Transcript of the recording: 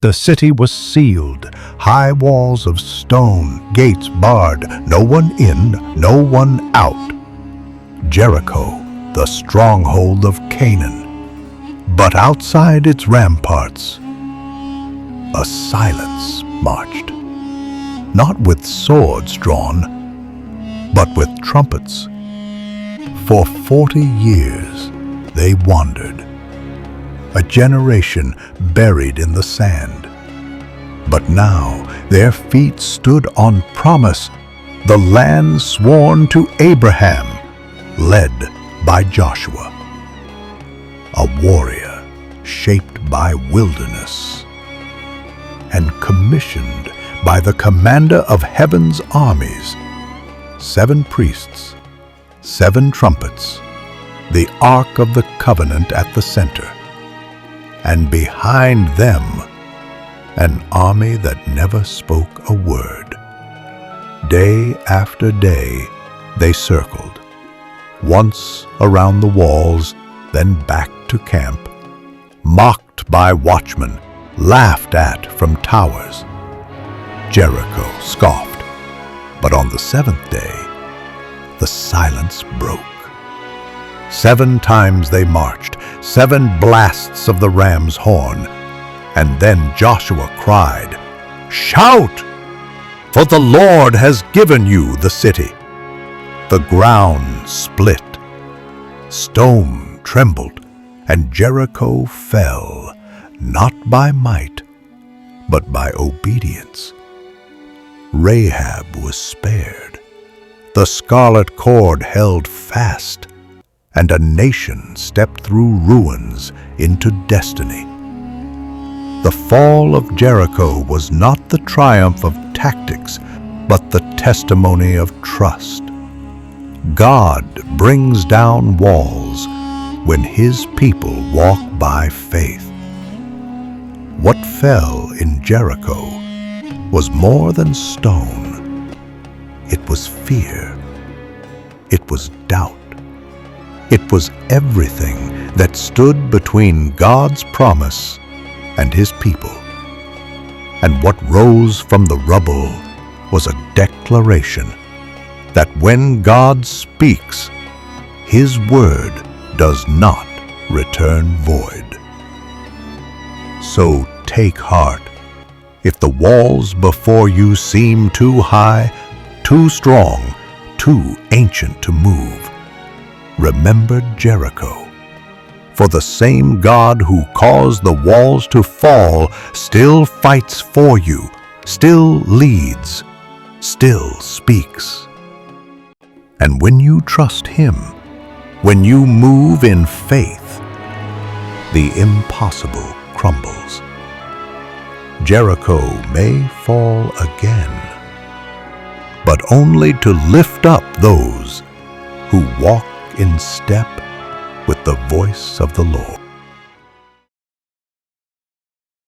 The city was sealed, high walls of stone, gates barred, no one in, no one out. Jericho, the stronghold of Canaan. But outside its ramparts, a silence marched, not with swords drawn, but with trumpets. For 40 years they wandered, a generation buried in the sand. But now their feet stood on promise, the land sworn to Abraham, led by Joshua, a warrior shaped by wilderness and commissioned by the commander of heaven's armies. 7 priests, 7 trumpets, the Ark of the Covenant at the center, and behind them, an army that never spoke a word. Day after day, they circled, once around the walls, then back to camp, mocked by watchmen, laughed at from towers. Jericho scoffed, but on the 7th day, the silence broke. 7 times they marched, 7 blasts of the ram's horn, and then Joshua cried, "Shout! For the Lord has given you the city." The ground split, stone trembled, and Jericho fell, not by might, but by obedience. Rahab was spared. The scarlet cord held fast, and a nation stepped through ruins into destiny. The fall of Jericho was not the triumph of tactics, but the testimony of trust. God brings down walls when His people walk by faith. What fell in Jericho was more than stone. It was fear. It was doubt. It was everything that stood between God's promise and His people. And what rose from the rubble was a declaration that when God speaks, His word does not return void. So take heart. If the walls before you seem too high, too strong, too ancient to move, remember Jericho. For the same God who caused the walls to fall still fights for you, still leads, still speaks. And when you trust Him, when you move in faith, the impossible crumbles. Jericho may fall again, but only to lift up those who walk in step with the voice of the Lord.